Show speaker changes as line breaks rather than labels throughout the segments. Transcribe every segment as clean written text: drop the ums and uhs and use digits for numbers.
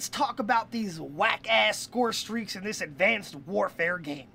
let's talk about these whack-ass score streaks in this Advanced Warfare game.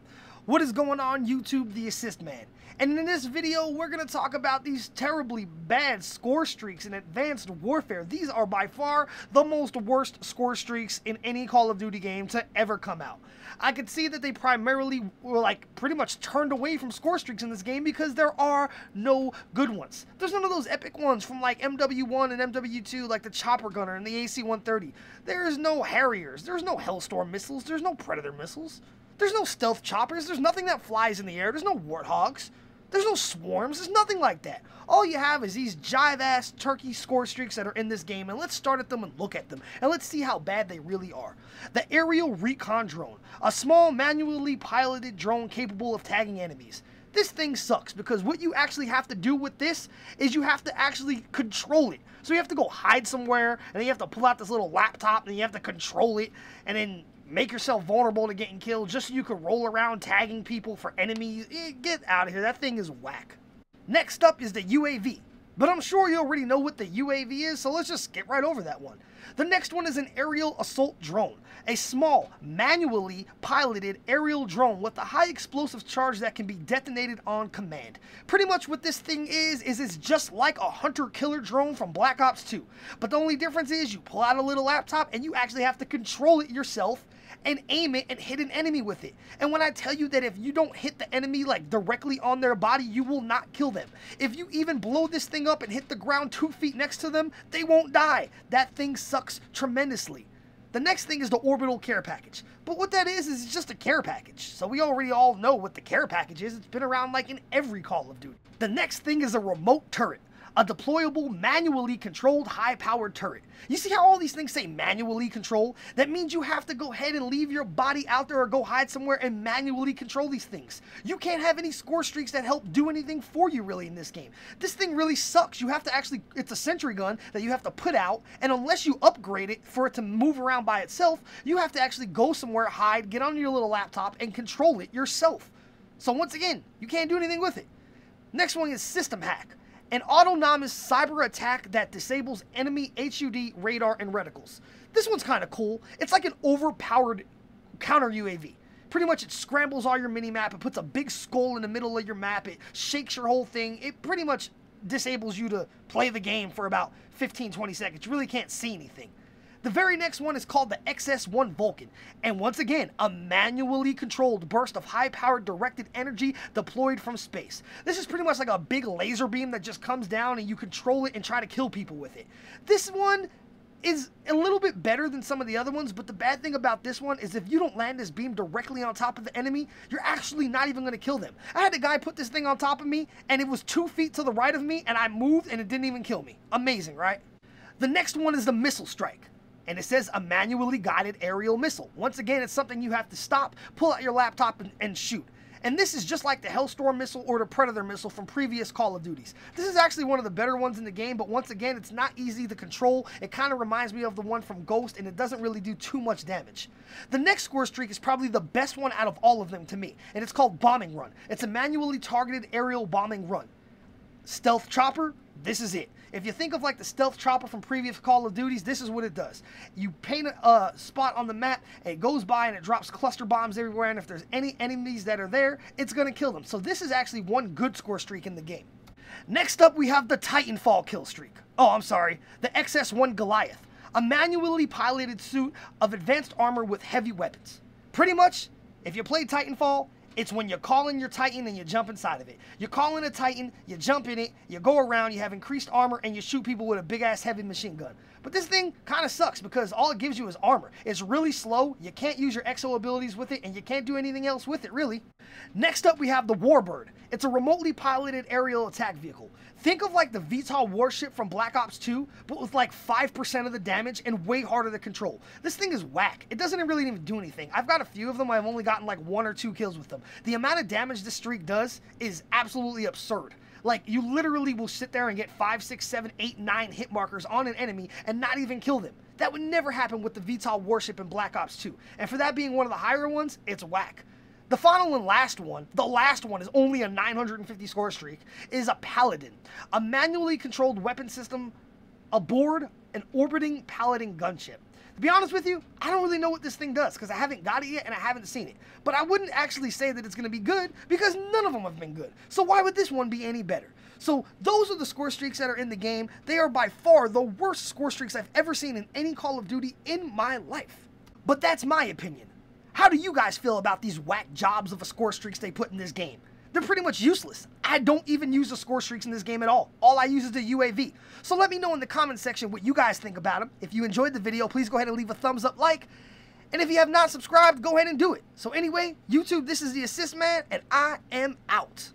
What is going on, YouTube? The Assist Man. And in this video, we're going to talk about these terribly bad score streaks in Advanced Warfare. These are by far the most worst score streaks in any Call of Duty game to ever come out. I could see that they primarily were pretty much turned away from score streaks in this game because there are no good ones. There's none of those epic ones from like MW1 and MW2 like the Chopper Gunner and the AC-130. There's no Harriers, there's no Hellstorm missiles, there's no Predator missiles. There's no stealth choppers, there's nothing that flies in the air, there's no warthogs, there's no swarms, there's nothing like that. All you have is these jive-ass turkey score streaks that are in this game, and let's start at them and look at them, and let's see how bad they really are. The aerial Recan drone, a small manually piloted drone capable of tagging enemies. This thing sucks because what you actually have to do with this is you have to actually control it. So you have to go hide somewhere, and then you have to pull out this little laptop, and you have to control it, and then make yourself vulnerable to getting killed just so you can roll around tagging people for enemies. Get out of here. That thing is whack. Next up is the UAV. But I'm sure you already know what the UAV is, so let's just get right over that one. The next one is an aerial assault drone, a small, manually piloted aerial drone with a high explosive charge that can be detonated on command. Pretty much what this thing is it's just like a hunter-killer drone from Black Ops 2. But the only difference is you pull out a little laptop and you actually have to control it yourself and aim it and hit an enemy with it. And when I tell you that if you don't hit the enemy directly on their body, you will not kill them. If you even blow this thing up and hit the ground 2 feet next to them, they won't die. That thing sucks tremendously. The next thing is the orbital care package. But what that is it's just a care package. So we already all know what the care package is. It's been around in every Call of Duty. The next thing is a remote turret. A deployable, manually controlled, high-powered turret. You see how all these things say manually control? That means you have to go ahead and leave your body out there or go hide somewhere and manually control these things. You can't have any score streaks that help do anything for you really in this game. This thing really sucks. You have to actually, it's a sentry gun that you have to put out, and unless you upgrade it for it to move around by itself, you have to actually go somewhere, hide, get on your little laptop, and control it yourself. So once again, you can't do anything with it. Next one is System Hack. An autonomous cyber attack that disables enemy HUD, radar, and reticles. This one's kind of cool. It's like an overpowered counter UAV. Pretty much it scrambles all your minimap, it puts a big skull in the middle of your map, it shakes your whole thing, it pretty much disables you to play the game for about 15-20 seconds. You really can't see anything. The very next one is called the XS-1 Vulcan, and once again, a manually controlled burst of high-powered directed energy deployed from space. This is pretty much like a big laser beam that just comes down and you control it and try to kill people with it. This one is a little bit better than some of the other ones, but the bad thing about this one is if you don't land this beam directly on top of the enemy, you're actually not even going to kill them. I had a guy put this thing on top of me, and it was 2 feet to the right of me, and I moved, and it didn't even kill me. Amazing, right? The next one is the Missile Strike. And it says a manually guided aerial missile. Once again, it's something you have to stop, pull out your laptop, and shoot. And this is just like the Hellstorm missile or the Predator missile from previous Call of Duties. This is actually one of the better ones in the game, but once again, it's not easy to control. It kind of reminds me of the one from Ghost, and it doesn't really do too much damage. The next score streak is probably the best one out of all of them to me, and it's called Bambing Run. It's a manually targeted aerial bombing run. Stealth chopper, this is it. If you think of the stealth chopper from previous Call of Duties, this is what it does. You paint a spot on the map, it goes by and it drops cluster bombs everywhere, and if there's any enemies that are there, it's going to kill them. So this is actually one good score streak in the game. Next up, we have the Titanfall kill streak. Oh, I'm sorry, the XS-1 Goliath, a manually piloted suit of advanced armor with heavy weapons. Pretty much, if you play Titanfall, it's when you call in your Titan and you jump inside of it. You call in a Titan, you jump in it, you go around, you have increased armor, and you shoot people with a big-ass heavy machine gun. But this thing kind of sucks because all it gives you is armor. It's really slow, you can't use your exo abilities with it, and you can't do anything else with it, really. Next up, we have the Warbird. It's a remotely piloted aerial attack vehicle. Think of the VTOL warship from Black Ops 2, but with 5% of the damage and way harder to control. This thing is whack. It doesn't really even do anything. I've got a few of them. I've only gotten 1 or 2 kills with them. The amount of damage this streak does is absolutely absurd. You literally will sit there and get 5, 6, 7, 8, 9 hit markers on an enemy and not even kill them. That would never happen with the VTOL warship in Black Ops 2. And for that being one of the higher ones, it's whack. The final and last one, the last one is only a 950 score streak, is a Paladin, a manually controlled weapon system aboard an orbiting Paladin gunship. To be honest with you, I don't really know what this thing does because I haven't got it yet and I haven't seen it. But I wouldn't actually say that it's going to be good because none of them have been good. So why would this one be any better? So those are the score streaks that are in the game. They are by far the worst score streaks I've ever seen in any Call of Duty in my life. But that's my opinion. How do you guys feel about these whack jobs of a score streaks they put in this game? They're pretty much useless. I don't even use the score streaks in this game at all. All I use is the UAV. So let me know in the comment section what you guys think about them. If you enjoyed the video, please go ahead and leave a thumbs up like. And if you have not subscribed, go ahead and do it. So anyway, YouTube, this is the Assist Man, and I am out.